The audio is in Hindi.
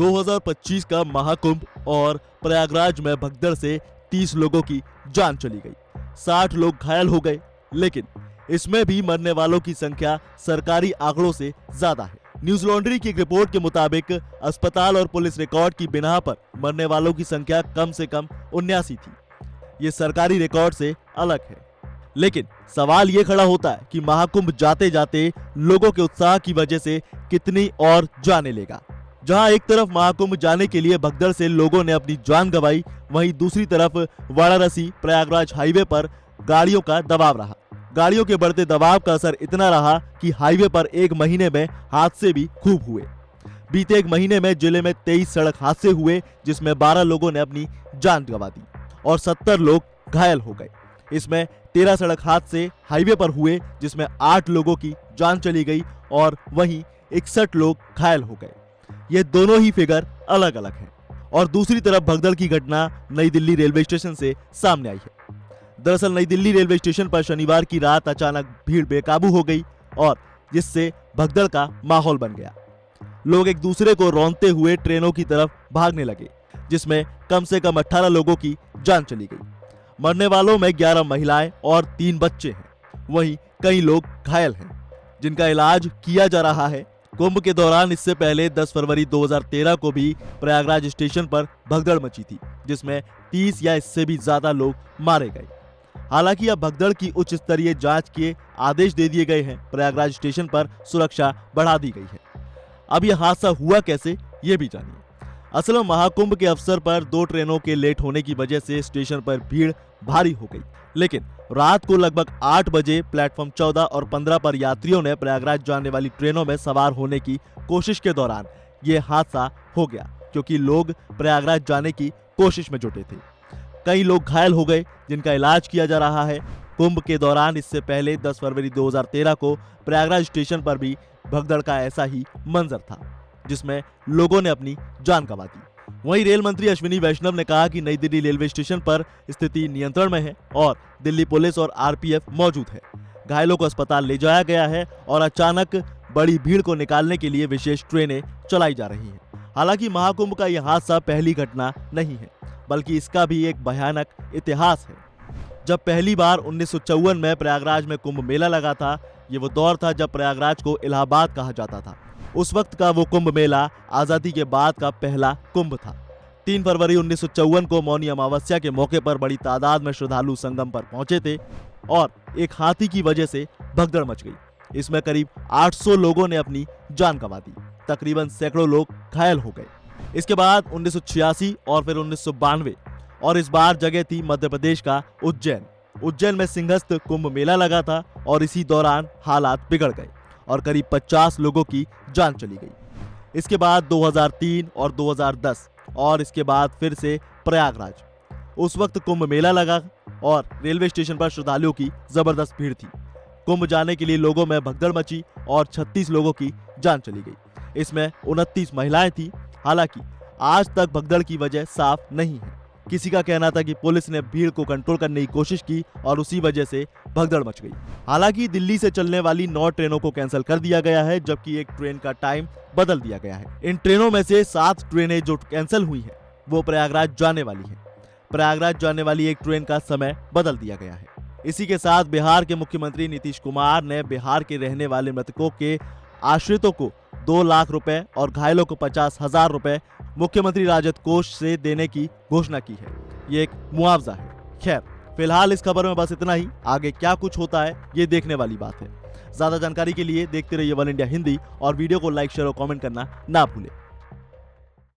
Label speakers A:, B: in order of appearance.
A: 2025 का महाकुंभ और प्रयागराज में भगदड़ से 30 लोगों की जान चली गई, 60 लोग घायल हो गए। लेकिन इसमें भी मरने वालों की संख्या सरकारी आंकड़ों से ज्यादा है। न्यूज लॉन्ड्री की एक रिपोर्ट के मुताबिक अस्पताल और पुलिस रिकॉर्ड की बिना पर मरने वालों की संख्या कम से कम 79 थी। ये सरकारी रिकॉर्ड से अलग है। लेकिन सवाल ये खड़ा होता है कि महाकुंभ जाते जाते लोगों के उत्साह की वजह से कितनी और जाने लेगा। जहां एक तरफ महाकुंभ जाने के लिए भगदड़ से लोगों ने अपनी जान गंवाई, वहीं दूसरी तरफ वाराणसी प्रयागराज हाईवे पर गाड़ियों का दबाव रहा। गाड़ियों के बढ़ते दबाव का असर इतना रहा कि हाईवे पर एक महीने में हादसे भी खूब हुए। बीते एक महीने में जिले में 23 सड़क हादसे हुए, जिसमें 12 लोगों ने अपनी जान गंवा दी और 70 लोग घायल हो गए। इसमें 13 सड़क हादसे हाईवे पर हुए, जिसमें 8 लोगों की जान चली गई और वहीं 61 लोग घायल हो गए। ये दोनों ही फिगर अलग अलग हैं। और दूसरी तरफ भगदड़ की घटना नई दिल्ली रेलवे स्टेशन से सामने आई है। दरअसल नई दिल्ली रेलवे स्टेशन पर शनिवार की रात अचानक भीड़ बेकाबू हो गई और जिससे भगदड़ का माहौल बन गया। लोग एक दूसरे को रौंदते हुए ट्रेनों की तरफ भागने लगे, जिसमें कम से कम 18 लोगों की जान चली गई। मरने वालों में 11 महिलाएं और 3 बच्चे हैं। वहीं कई लोग घायल हैं, जिनका इलाज किया जा रहा है। कुंभ के दौरान इससे पहले 10 फरवरी 2013 को भी प्रयागराज स्टेशन पर भगदड़ मची थी, जिसमें 30 या इससे भी ज्यादा लोग मारे गए। हालांकि अब भगदड़ की उच्च स्तरीय जांच के आदेश दे दिए गए हैं। प्रयागराज स्टेशन पर सुरक्षा बढ़ा दी गई है। अब यह हादसा हुआ कैसे, ये भी जानिए। असल में महाकुंभ के अवसर पर 2 ट्रेनों के लेट होने की वजह से स्टेशन पर भीड़ भारी हो गई। लेकिन रात को लगभग 8 बजे प्लेटफॉर्म 14 और 15 पर यात्रियों ने प्रयागराज जाने वाली ट्रेनों में सवार होने की कोशिश के दौरान ये हादसा हो गया, क्योंकि लोग प्रयागराज जाने की कोशिश में जुटे थे। कई लोग घायल हो गए, जिनका इलाज किया जा रहा है। कुंभ के दौरान इससे पहले 10 फरवरी 2013 को प्रयागराज स्टेशन पर भी भगदड़ का ऐसा ही मंजर था, जिसमें लोगों ने अपनी जान गंवा दी। वहीं रेल मंत्री अश्विनी वैष्णव ने कहा कि नई दिल्ली रेलवे स्टेशन पर स्थिति नियंत्रण में है और दिल्ली पुलिस और आरपीएफ मौजूद है। घायलों को अस्पताल ले जाया गया है और अचानक बड़ी भीड़ को निकालने के लिए विशेष ट्रेनें चलाई जा रही हैं। हालांकि महाकुंभ का यह हादसा पहली घटना नहीं है, बल्कि इसका भी एक भयानक इतिहास है। जब पहली बार 1954 में प्रयागराज में कुंभ मेला लगा था, ये वो दौर था जब प्रयागराज को इलाहाबाद कहा जाता था। उस वक्त का वो कुंभ मेला आजादी के बाद का पहला कुंभ था। 3 फरवरी 1954 को मौनी अमावस्या के मौके पर बड़ी तादाद में श्रद्धालु संगम पर पहुंचे थे और एक हाथी की वजह से भगदड़ मच गई। इसमें करीब 800 लोगों ने अपनी जान गंवा दी। तकरीबन सैकड़ों लोग घायल हो गए। इसके बाद 1986 और फिर 1992 और इस बार जगह थी मध्य प्रदेश का उज्जैन। उज्जैन में सिंहस्थ कुंभ मेला लगा था और इसी दौरान हालात बिगड़ गए और करीब 50 लोगों की जान चली गई। इसके बाद 2003 और 2010 और इसके बाद फिर से प्रयागराज। उस वक्त कुंभ मेला लगा और रेलवे स्टेशन पर श्रद्धालुओं की जबरदस्त भीड़ थी। कुंभ जाने के लिए लोगों में भगदड़ मची और 36 लोगों की जान चली गई। इसमें 29 महिलाएं थी। हालांकि आज तक भगदड़ की वजह साफ नहीं है। किसी का कहना था कि पुलिस ने भीड़ को कंट्रोल करने की कोशिश की और उसी वजह से भगदड़ मच गई। हालांकि दिल्ली से चलने वाली 9 ट्रेनों को कैंसिल कर दिया गया है, जबकि एक ट्रेन का टाइम बदल दिया गया है। इन ट्रेनों में से 7 ट्रेनें जो कैंसिल हुई हैं, वो प्रयागराज जाने वाली हैं। प्रयागराज जाने वाली एक ट्रेन का समय बदल दिया गया है। इसी के साथ बिहार के मुख्यमंत्री नीतीश कुमार ने बिहार के रहने वाले मृतकों के आश्रितों को 2 लाख रुपए और घायलों को 50,000 रुपए मुख्यमंत्री राहत कोष से देने की घोषणा की है। ये एक मुआवजा है। खैर, फिलहाल इस खबर में बस इतना ही। आगे क्या कुछ होता है, ये देखने वाली बात है। ज्यादा जानकारी के लिए देखते रहिए वन इंडिया हिंदी और वीडियो को लाइक, शेयर और कमेंट करना ना भूलें।